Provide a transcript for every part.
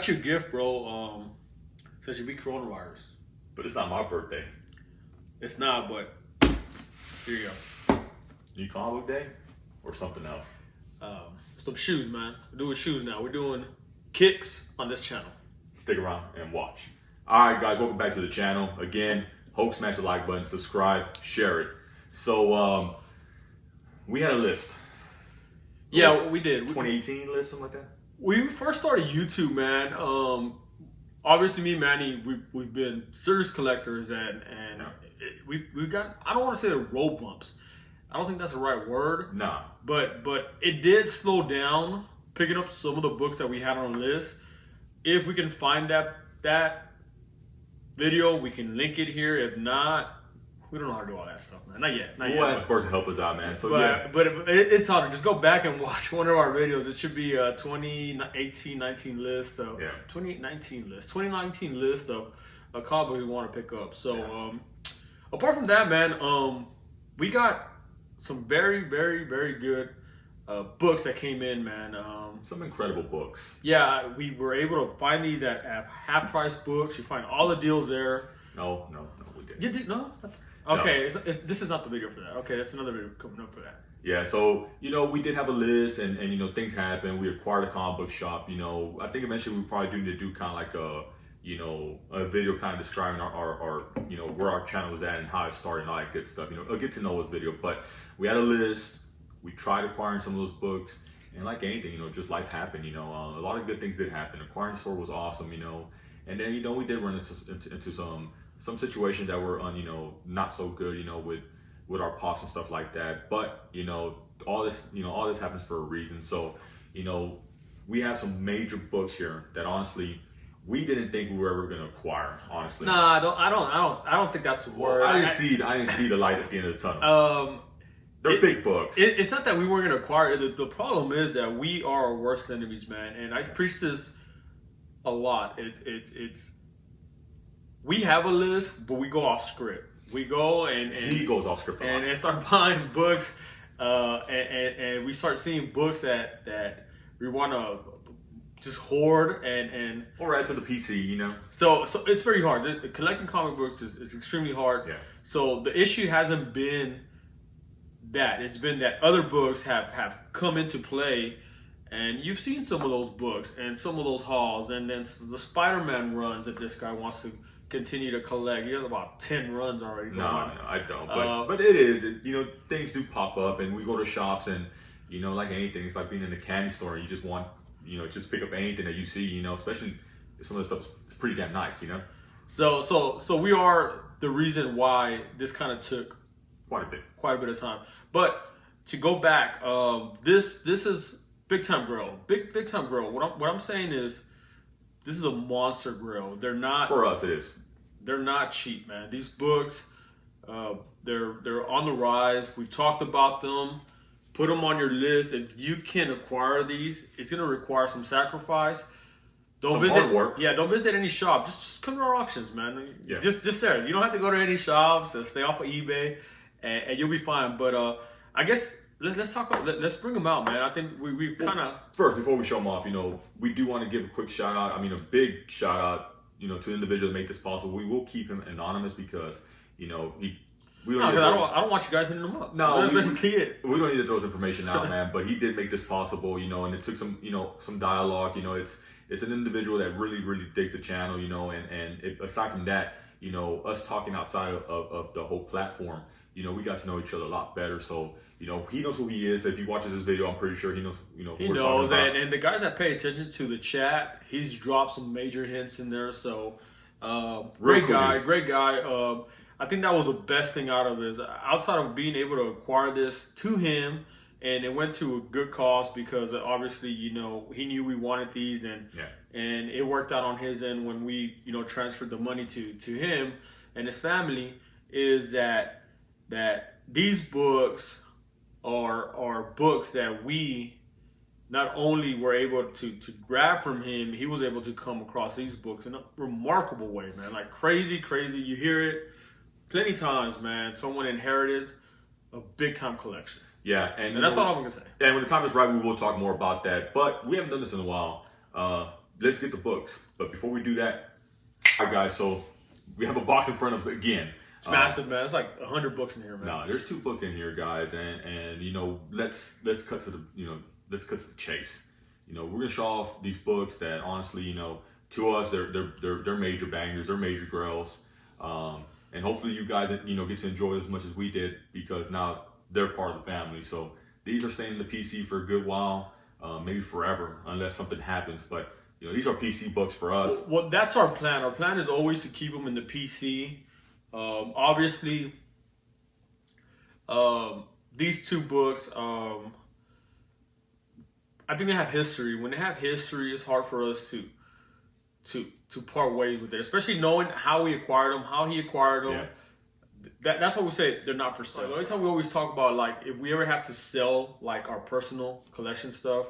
got you a gift, bro. Says you beat coronavirus. But it's not my birthday. It's not, but here you go. You comic book day or something else? Some shoes, man. We're doing shoes now. We're doing kicks on this channel. Stick around and watch. All right, guys, welcome back to the channel. Again, hope smash the like button, subscribe, share it. So, we had a list. Yeah, we did. 2018 list, something like that? We first started YouTube, man. Obviously, me and Manny, we've been serious collectors, and we've got, I don't want to say the road bumps. I don't think that's the right word. Nah. But it did slow down picking up some of the books that we had on the list. If we can find that video, we can link it here. If not, we don't know how to do all that stuff, man. Not yet. We'll ask Bert to help us out, man. So but it's hard. Just go back and watch one of our videos. It should be a 2018-19 list. So 2019 list of a comic book we want to pick up. So apart from that, man, we got some very, very, very good books that came in, man. Some incredible books. Yeah, we were able to find these at half price books. You find all the deals there. No, we didn't. You did? No? Okay, no. This is not the video for that. Okay, that's another video coming up for that. Yeah, so, we did have a list and things happen. We acquired a comic book shop, I think eventually we probably do need to do kind of like a video kind of describing our where our channel was at and how it started and all that good stuff, a get to know us video. But we had a list, we tried acquiring some of those books, and like anything, just life happened, a lot of good things did happen. Acquiring the store was awesome, and then we did run into some situations that were not so good, with our pops and stuff like that. But all this happens for a reason. So we have some major books here that honestly we didn't think we were ever going to acquire. Honestly, nah, I don't think that's the word. I didn't see the light at the end of the tunnel. They're big books. It's not that we weren't going to acquire it. The problem is that we are our worst enemies, man. And I preach this a lot. It's we have a list, but we go off script. We go and he goes off script and start buying books, and we start seeing books that we want to just hoard and or add to the PC, So it's very hard. Collecting comic books is extremely hard. Yeah. So the issue hasn't been that. It's been that other books have come into play. And you've seen some of those books and some of those hauls, and then the Spider-Man runs that this guy wants to continue to collect. He has about 10 runs already. No, I don't. But it is. Things do pop up, and we go to shops, and like anything, it's like being in a candy store. You just want, just pick up anything that you see. Especially some of the stuff is pretty damn nice. So we are the reason why this kind of took quite a bit of time. But to go back, this is big time grail. Big time grail. What I'm saying is, this is a monster grail. They're not, for us. It is. They're not cheap, man. These books, they're on the rise. We've talked about them. Put them on your list. If you can acquire these, it's gonna require some sacrifice. Don't visit. Hard work. Yeah, don't visit any shop. Just come to our auctions, man. Yeah. Just there. You don't have to go to any shops. Stay off of eBay, and you'll be fine. But I guess. Let's talk. Let's bring them out, man. I think we kind of first, before we show them off, we do want to give a quick shout out. A big shout out, to the individual that make this possible. We will keep him anonymous because we don't. I don't want you guys hitting him up. No, we don't need to throw his information out, man. But he did make this possible, and it took some dialogue. It's an individual that really digs the channel, and aside from that, us talking outside of the whole platform, we got to know each other a lot better. So. He knows who he is. If he watches this video, I'm pretty sure he knows. He knows, and the guys that pay attention to the chat, he's dropped some major hints in there. So, great guy. I think that was the best thing out of it. Outside of being able to acquire this to him, and it went to a good cause because obviously, he knew we wanted these, and it worked out on his end when we, transferred the money to him and his family. Is that these books are books that we not only were able to grab from him, he was able to come across these books in a remarkable way, man. Like crazy. You hear it plenty times, man. Someone inherited a big time collection. Yeah, and that's all I'm gonna say. And when the time is right, we will talk more about that. But we haven't done this in a while. let's get the books. But before we do that, all right, guys. So we have a box in front of us again. It's massive, man. It's like 100 books in here, man. No, there's 2 books in here, guys, and you know, let's cut to the let's cut to the chase. You know, we're gonna show off these books that honestly, you know, to us they're major bangers, they're major grails, and hopefully you guys you know get to enjoy it as much as we did because now they're part of the family. So these are staying in the PC for a good while, maybe forever, unless something happens. But you know, these are PC books for us. Well, that's our plan. Our plan is always to keep them in the PC. Obviously, these 2 books, I think they have history. When they have history, it's hard for us to part ways with it, especially knowing how we acquired them, how he acquired them. Yeah. That's why we say they're not for sale. The only time we always talk about, like, if we ever have to sell like our personal collection stuff,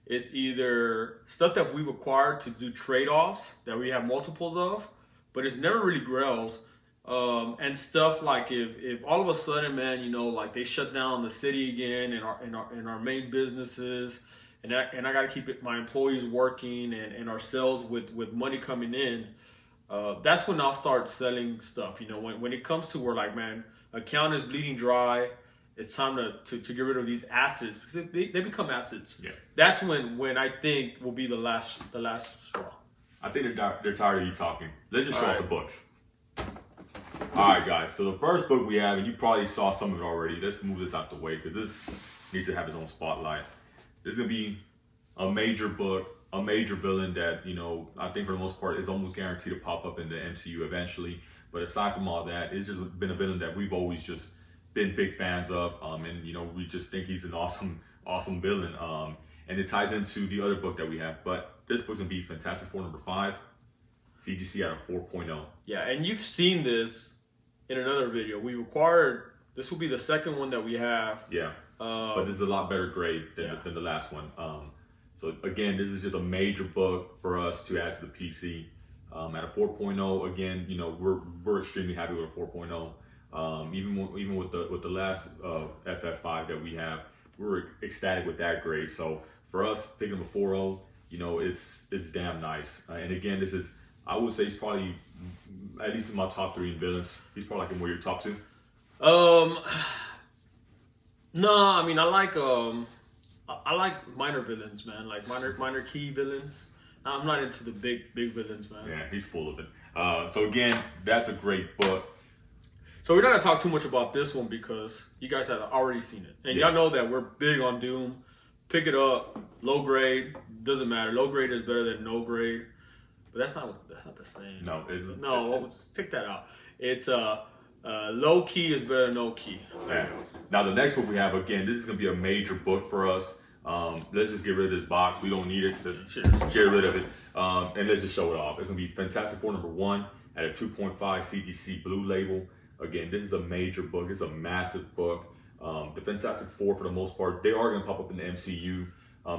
it's either stuff that we've acquired to do trade-offs that we have multiples of, but it's never really grails. And stuff like if all of a sudden, man, you know, like they shut down the city again and our main businesses, and I got to keep my employees working and our sales with money coming in. That's when I'll start selling stuff. You know, when it comes to where, like, man, account is bleeding dry, it's time to get rid of these assets because they become assets. Yeah. That's when I think will be the last straw. I think they're tired of you talking. Let's just show off right. the books. All right, guys. So the first book we have, and you probably saw some of it already. Let's move this out the way because this needs to have its own spotlight. This is gonna be a major book, a major villain that, you know, I think for the most part is almost guaranteed to pop up in the MCU eventually. But aside from all that, it's just been a villain that we've always just been big fans of, and you know, we just think he's an awesome villain. And it ties into the other book that we have. But this book's gonna be Fantastic Four #5, CGC at a 4.0. Yeah, and you've seen this in another video. We required, this will be the second one that we have. Yeah, but this is a lot better grade than the last one. So again, this is just a major book for us to add to the PC. At a 4.0, again, you know, we're extremely happy with a 4.0. Even with the last FF5 that we have, we're ecstatic with that grade. So for us, picking up a 4.0, you know, it's damn nice. And again, this is, I would say, he's probably at least in my top 3 villains. He's probably like in one of your top 2. No, I mean, I like minor villains, man. Like minor key villains. I'm not into the big villains, man. Yeah, he's full of it. So again, that's a great book. So we're not gonna talk too much about this one because you guys have already seen it, and y'all know that we're big on Doom. Pick it up, low grade, doesn't matter. Low grade is better than no grade, but that's not the same. No, take that out. It's low key is better than no key. Yeah. Now the next book we have, again, this is gonna be a major book for us. Let's just get rid of this box. We don't need it. Let's get rid of it, and let's just show it off. It's gonna be Fantastic Four #1 at a 2.5 CGC blue label. Again, this is a major book. It's a massive book. The Fantastic Four, for the most part, they are going to pop up in the MCU.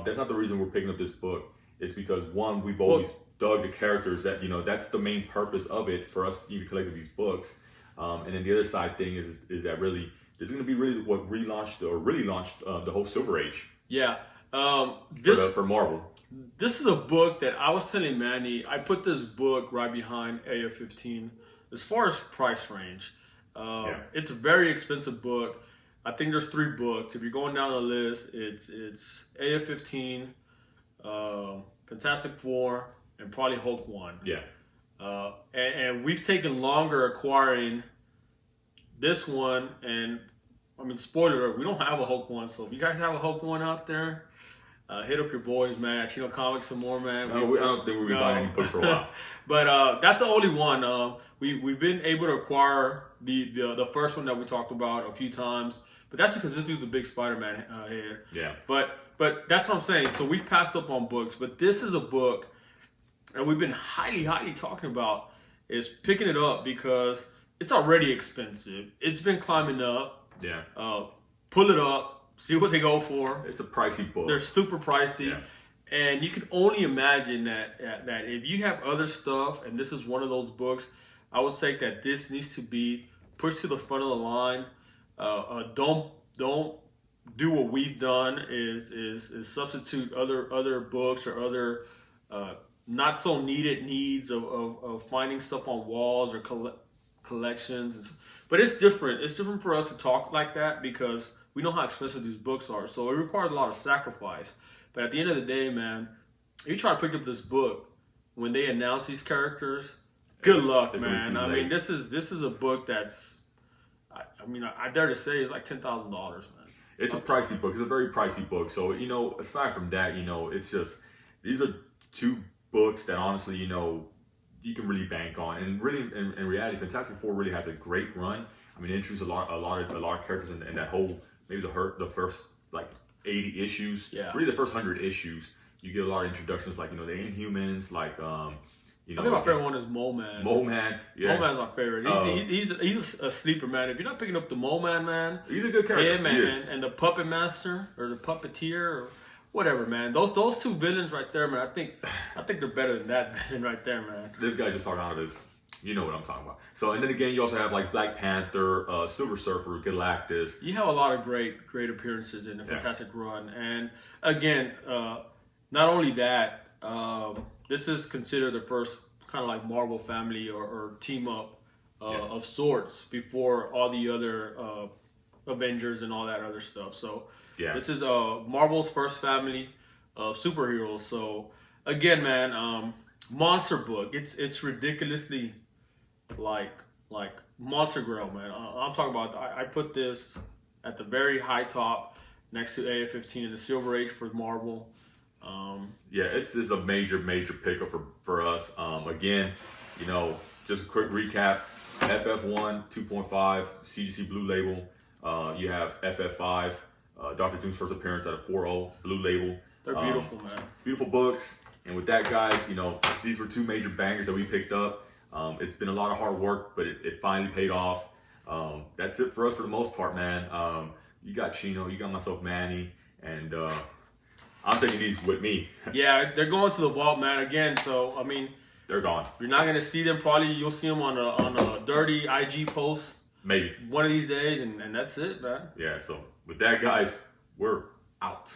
That's not the reason we're picking up this book. It's because, one, we've always dug the characters. That, you know, that's the main purpose of it for us even collecting these books. And then the other side thing is that really this is going to be really what relaunched the whole Silver Age. Yeah. For Marvel. This is a book that I was telling Manny. I put this book right behind AF-15 as far as price range. It's a very expensive book. I think there's 3 books. If you're going down the list, it's AF-15, Fantastic Four, and probably Hulk 1. Yeah. And we've taken longer acquiring this one. And I mean, spoiler alert, we don't have a Hulk 1. So if you guys have a Hulk 1 out there, hit up your boys, man. Chino Comics some more, man. I don't think we'll be buying any books for a while. But that's the only one. We've been able to acquire the first one that we talked about a few times. But that's because this dude's a big Spider-Man head. Yeah. But that's what I'm saying. So we passed up on books. But this is a book that we've been highly talking about, is picking it up because it's already expensive. It's been climbing up. Yeah. Pull it up. See what they go for. It's a pricey book. They're super pricey. Yeah. And you can only imagine that if you have other stuff, and this is one of those books, I would say that this needs to be pushed to the front of the line. Don't do what we've done is substitute other books or other not so needed needs of finding stuff on walls or collections. But it's different. It's different for us to talk like that because we know how expensive these books are. So it requires a lot of sacrifice. But at the end of the day, man, if you try to pick up this book when they announce these characters, good luck, man. I mean, this is a book that's, I dare to say it's like $10,000, man. It's a pricey book. It's a very pricey book. So, aside from that, it's just, these are two books that honestly, you can really bank on. And really, in reality, Fantastic Four really has a great run. I mean, it introduced a lot of characters in that whole, maybe the first like 80 issues. Yeah. Really, the first 100 issues, you get a lot of introductions, like the Inhumans, like I think my favorite one is Mole Man. Mole Man, yeah. Mole Man's my favorite. He's a sleeper, man. If you're not picking up the Mole Man, man, he's a good character. Yeah, man. And the Puppet Master or the Puppeteer or whatever, man. Those two villains right there, man. I think they're better than that villain right there, man. This guy just talking out of his. You know what I'm talking about. So, and then again, you also have like Black Panther, Silver Surfer, Galactus. You have a lot of great appearances in the Fantastic Run, and again, not only that, this is considered the first kind of like Marvel family or team up of sorts before all the other Avengers and all that other stuff. So this is Marvel's first family of superheroes. So again, man, monster book. It's ridiculously like Monster Grail, man. I'm talking about. I put this at the very high top next to AF-15 in the Silver Age for Marvel. It's a major pickup for us. Again, just a quick recap: FF1 2.5 CGC Blue Label. You have FF5, Dr. Doom's first appearance at a 4.0 Blue Label. They're beautiful, man. Beautiful books. And with that, guys, these were two major bangers that we picked up. It's been a lot of hard work, but it finally paid off. That's it for us for the most part, man. You got Chino, you got myself, Manny, and I'm taking these with me. Yeah, they're going to the vault, man. Again, so I mean, they're gone. You're not gonna see them. Probably you'll see them on a dirty IG post. Maybe one of these days, and that's it, man. Yeah. So with that, guys, we're out.